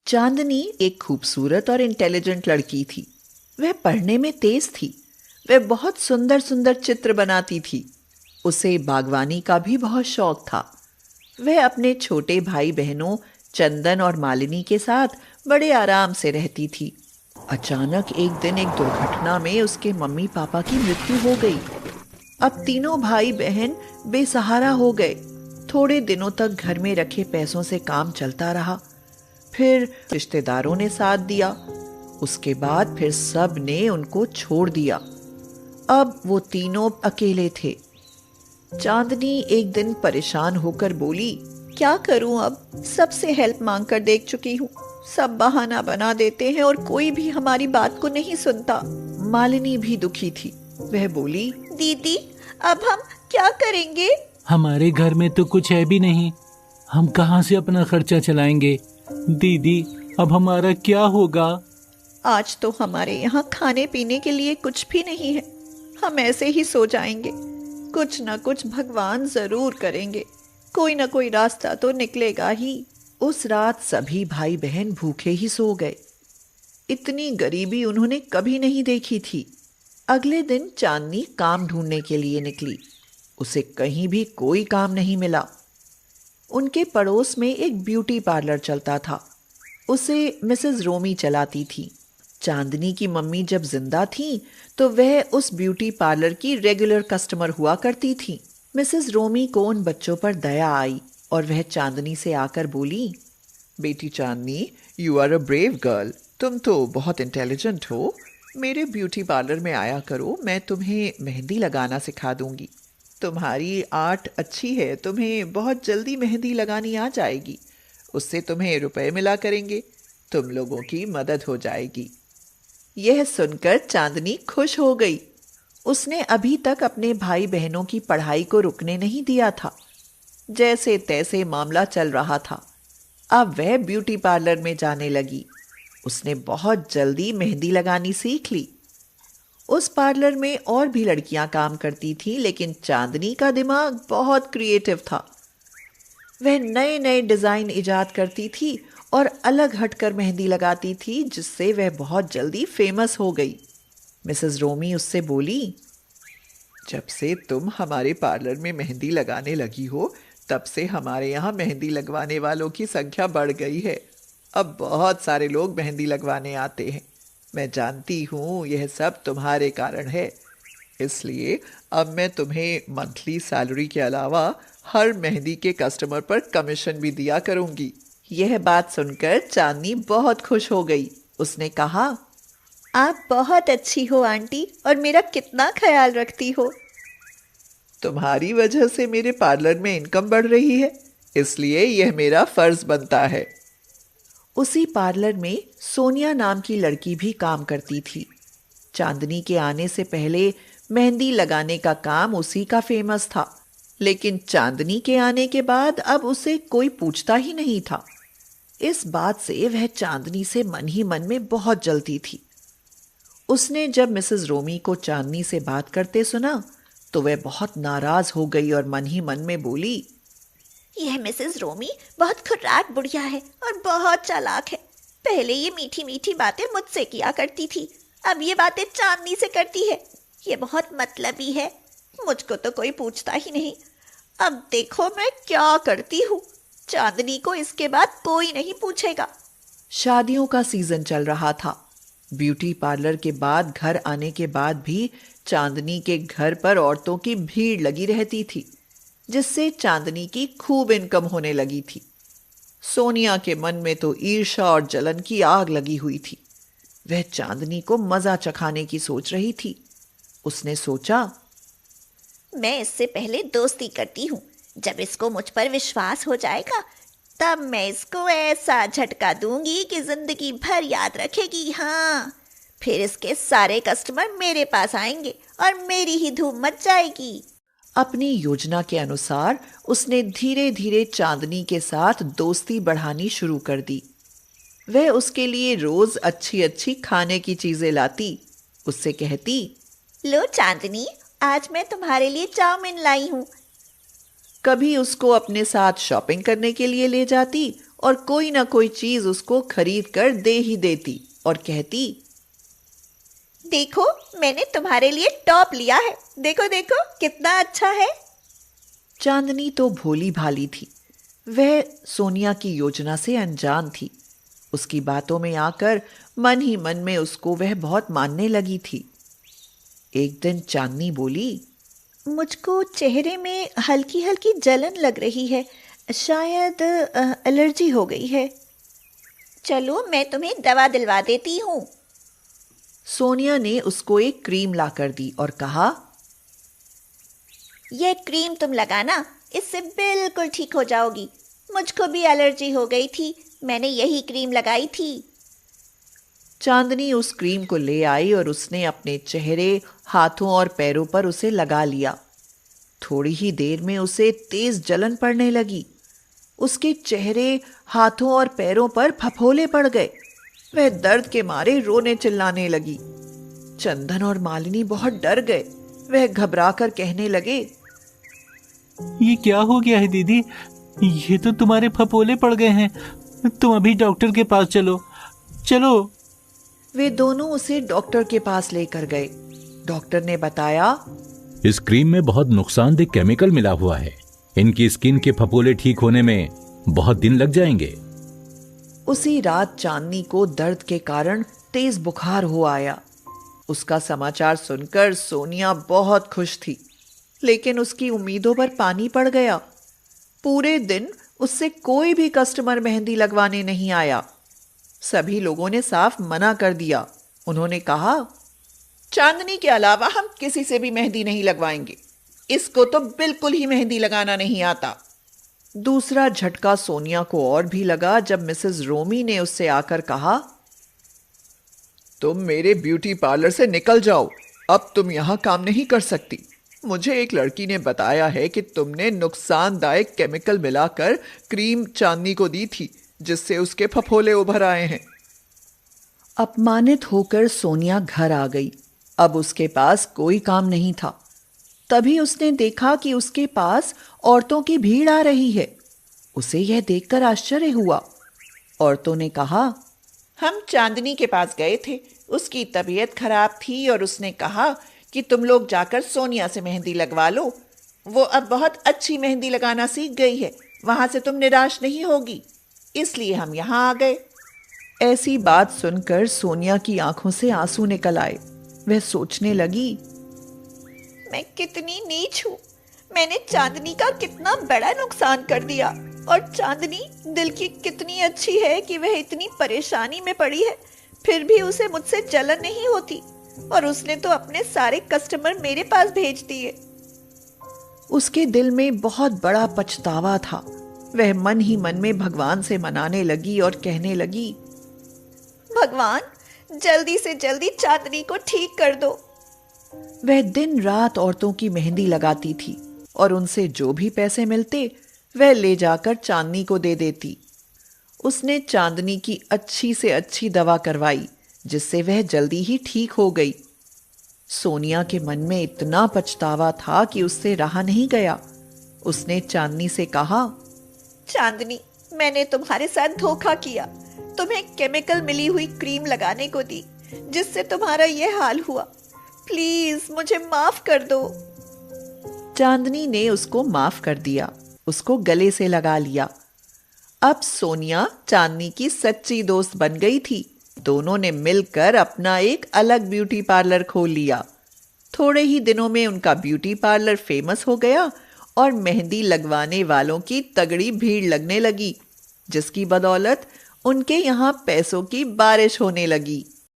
चांदनी एक खूबसूरत और इंटेलिजेंट लड़की थी। वह पढ़ने में तेज थी। वह बहुत सुंदर सुंदर चित्र बनाती थी। उसे बागवानी का भी बहुत शौक था। वह अपने छोटे भाई बहनों चंदन और मालिनी के साथ बड़े आराम से रहती थी। अचानक एक दिन एक दुर्घटना में उसके मम्मी पापा की मृत्यु हो गई। अब तीनों भाई बहन बेसहारा हो गए। थोड़े दिनों तक घर में रखे पैसों से काम चलता रहा। फिर रिश्तेदारों ने साथ दिया। उसके बाद फिर सब ने उनको छोड़ दिया। अब वो तीनों अकेले थे। चांदनी एक दिन परेशान होकर बोली, क्या करूं अब? सबसे हेल्प मांग कर देख चुकी हूँ। सब बहाना बना देते हैं और कोई भी हमारी बात को नहीं सुनता। मालिनी भी दुखी थी। वह बोली, दीदी, अब हम क्या करेंगे? हमारे घर में तो कुछ है भी नहीं, हम कहाँ से अपना खर्चा चलाएंगे? दीदी, अब हमारा क्या होगा? आज तो हमारे यहाँ खाने पीने के लिए कुछ भी नहीं है। हम ऐसे ही सो जाएंगे। कुछ न कुछ भगवान जरूर करेंगे। कोई न कोई रास्ता तो निकलेगा ही। उस रात सभी भाई बहन भूखे ही सो गए। इतनी गरीबी उन्होंने कभी नहीं देखी थी। अगले दिन चांदनी काम ढूंढने के लिए निकली। उसे कहीं भी कोई काम नहीं मिला। उनके पड़ोस में एक ब्यूटी पार्लर चलता था। उसे मिसेस रोमी चलाती थी। चांदनी की मम्मी जब जिंदा थी तो वह उस ब्यूटी पार्लर की रेगुलर कस्टमर हुआ करती थी। मिसेस रोमी को उन बच्चों पर दया आई और वह चांदनी से आकर बोली, बेटी Chandni, you are a brave girl. तुम तो बहुत इंटेलिजेंट हो। मेरे ब्यूटी पार्लर में आया करो, मैं तुम्हें मेहंदी लगाना सिखा दूंगी। तुम्हारी आर्ट अच्छी है, तुम्हें बहुत जल्दी मेहंदी लगानी आ जाएगी। उससे तुम्हें रुपए मिला करेंगे। तुम लोगों की मदद हो जाएगी। यह सुनकर चांदनी खुश हो गई। उसने अभी तक अपने भाई बहनों की पढ़ाई को रुकने नहीं दिया था। जैसे तैसे मामला चल रहा था। अब वह ब्यूटी पार्लर में जाने लगी। उसने बहुत जल्दी मेहंदी लगानी सीख ली। उस पार्लर में और भी लड़कियां काम करती थीं, लेकिन चांदनी का दिमाग बहुत क्रिएटिव था। वह नए नए डिजाइन इजाद करती थी और अलग हटकर मेहंदी लगाती थी, जिससे वह बहुत जल्दी फेमस हो गई। मिसेस रोमी उससे बोली, जब से तुम हमारे पार्लर में मेहंदी लगाने लगी हो, तब से हमारे यहाँ मेहंदी लगवाने वालों की संख्या बढ़ गई है। अब बहुत सारे लोग मेहंदी लगवाने आते हैं। मैं जानती हूँ यह सब तुम्हारे कारण है। इसलिए अब मैं तुम्हें मंथली सैलरी के अलावा हर मेहंदी के कस्टमर पर कमीशन भी दिया करूँगी। यह बात सुनकर चांदनी बहुत खुश हो गई। उसने कहा, आप बहुत अच्छी हो आंटी, और मेरा कितना ख्याल रखती हो। तुम्हारी वजह से मेरे पार्लर में इनकम बढ़ रही है, इसलिए यह मेरा फर्ज बनता है। उसी पार्लर में सोनिया नाम की लड़की भी काम करती थी। चांदनी के आने से पहले मेहंदी लगाने का काम उसी का फेमस था, लेकिन चांदनी के आने के बाद अब उसे कोई पूछता ही नहीं था। इस बात से वह चांदनी से मन ही मन में बहुत जलती थी। उसने जब मिसेस रोमी को चांदनी से बात करते सुना तो वह बहुत नाराज हो गई और मन ही मन में बोली, यह मिसेस रोमी बहुत खुर्राट बुढ़िया है और बहुत चालाक है। पहले ये मीठी मीठी बातें मुझसे किया करती थी, अब ये बातें चांदनी से करती है। ये बहुत मतलबी है। मुझको तो कोई पूछता ही नहीं। अब देखो मैं क्या करती हूँ। चांदनी को इसके बाद कोई नहीं पूछेगा। शादियों का सीजन चल रहा था। ब्यूटी पार्लर के बाद घर आने के बाद भी चांदनी के घर पर औरतों की भीड़ लगी रहती थी, जिससे चांदनी की खूब इनकम होने लगी थी। सोनिया के मन में तो ईर्ष्या और जलन की आग लगी हुई थी। वह चांदनी को मजा चखाने की सोच रही थी। उसने सोचा, मैं इससे पहले दोस्ती करती हूँ। जब इसको मुझ पर विश्वास हो जाएगा तब मैं इसको ऐसा झटका दूंगी कि जिंदगी भर याद रखेगी। हाँ, फिर इसके सारे कस्टमर मेरे पास आएंगे और मेरी ही धूम मच जाएगी। अपनी योजना के अनुसार उसने धीरे धीरे चांदनी के साथ दोस्ती बढ़ानी शुरू कर दी। वह उसके लिए रोज अच्छी अच्छी खाने की चीजें लाती। उससे कहती, लो चांदनी, आज मैं तुम्हारे लिए चाउमीन लाई हूँ। कभी उसको अपने साथ शॉपिंग करने के लिए ले जाती और कोई ना कोई चीज उसको खरीद कर दे ही देती और कहती, देखो मैंने तुम्हारे लिए टॉप लिया है, देखो देखो कितना अच्छा है। चांदनी तो भोली भाली थी। वह सोनिया की योजना से अनजान थी। उसकी बातों में आकर मन ही मन में उसको वह बहुत मानने लगी थी। एक दिन चांदनी बोली, मुझको चेहरे में हल्की हल्की जलन लग रही है, शायद एलर्जी हो गई है। चलो मैं तुम्हें दवा दिलवा देती हूँ। सोनिया ने उसको एक क्रीम लाकर दी और कहा, यह क्रीम तुम लगाना, इससे बिल्कुल ठीक हो जाओगी। मुझको भी एलर्जी हो गई थी, मैंने यही क्रीम लगाई थी। चांदनी उस क्रीम को ले आई और उसने अपने चेहरे, हाथों और पैरों पर उसे लगा लिया। थोड़ी ही देर में उसे तेज जलन पड़ने लगी। उसके चेहरे, हाथों और पैरों पर फफोले पड़ गए। वह दर्द के मारे रोने चिल्लाने लगी। चंदन और मालिनी बहुत डर गए। वह घबराकर कहने लगे, ये क्या हो गया है दीदी? ये तो तुम्हारे फपोले पड़ गए हैं। तुम अभी डॉक्टर के पास चलो चलो। वे दोनों उसे डॉक्टर के पास लेकर गए। डॉक्टर ने बताया, इस क्रीम में बहुत नुकसानदेह केमिकल मिला हुआ है। इनकी स्किन के फपोले ठीक होने में बहुत दिन लग जाएंगे। उसी रात चांदनी को दर्द के कारण तेज बुखार हो आया। उसका समाचार सुनकर सोनिया बहुत खुश थी, लेकिन उसकी उम्मीदों पर पानी पड़ गया। पूरे दिन उससे कोई भी कस्टमर मेहंदी लगवाने नहीं आया। सभी लोगों ने साफ मना कर दिया। उन्होंने कहा, चांदनी के अलावा हम किसी से भी मेहंदी नहीं लगवाएंगे। इसको तो बिल्कुल ही मेहंदी लगाना नहीं आता। दूसरा झटका सोनिया को और भी लगा जब मिसेस रोमी ने उससे आकर कहा, तुम मेरे ब्यूटी पार्लर से निकल जाओ, अब तुम यहाँ काम नहीं कर सकती। मुझे एक लड़की ने बताया है कि तुमने नुकसानदायक केमिकल मिलाकर क्रीम चांदनी को दी थी, जिससे उसके फफोले उभर आए हैं। अपमानित होकर सोनिया घर आ गई। अब उसके पास कोई काम नहीं था। तभी उसने देखा कि उसके पास औरतों की भीड़ आ रही है। उसे यह देखकर आश्चर्य हुआ। औरतों ने कहा, हम चांदनी के पास गए थे, उसकी तबीयत खराब थी और उसने कहा कि तुम लोग जाकर सोनिया से मेहंदी लगवा लो। वो अब बहुत अच्छी मेहंदी लगाना सीख गई है, वहां से तुम निराश नहीं होगी, इसलिए हम यहाँ आ गए। ऐसी बात सुनकर सोनिया की आंखों से आंसू निकल आए। वह सोचने लगी, मैं कितनी नीच हूँ। मैंने चांदनी का कितना बड़ा नुकसान कर दिया, और चांदनी दिल की कितनी अच्छी है कि वह इतनी परेशानी में पड़ी है, फिर भी उसे मुझसे जलन नहीं होती, और उसने तो अपने सारे कस्टमर मेरे पास भेज दिए। उसके दिल में बहुत बड़ा पछतावा था। वह मन ही मन में भगवान से मनाने लगी और कहने लगी, भगवान जल्दी से जल्दी चांदनी को ठीक कर दो। वह दिन रात औरतों की मेहंदी लगाती थी और उनसे जो भी पैसे मिलते वह ले जाकर चांदनी को दे देती। उसने चांदनी की अच्छी से अच्छी दवा करवाई, जिससे वह जल्दी ही ठीक हो गई। सोनिया के मन में इतना पछतावा था कि उससे रहा नहीं गया। उसने चांदनी से कहा, चांदनी, मैंने तुम्हारे साथ धोखा किया। तुम्हें केमिकल मिली हुई क्रीम लगाने को दी, जिससे तुम्हारा यह हाल हुआ। प्लीज मुझे माफ कर दो। चांदनी ने उसको माफ कर दिया, उसको गले से लगा लिया। अब सोनिया चांदनी की सच्ची दोस्त बन गई थी। दोनों ने मिलकर अपना एक अलग ब्यूटी पार्लर खोल लिया। थोड़े ही दिनों में उनका ब्यूटी पार्लर फेमस हो गया और मेहंदी लगवाने वालों की तगड़ी भीड़ लगने लगी, जिसकी बदौलत उनके यहाँ पैसों की बारिश होने लगी।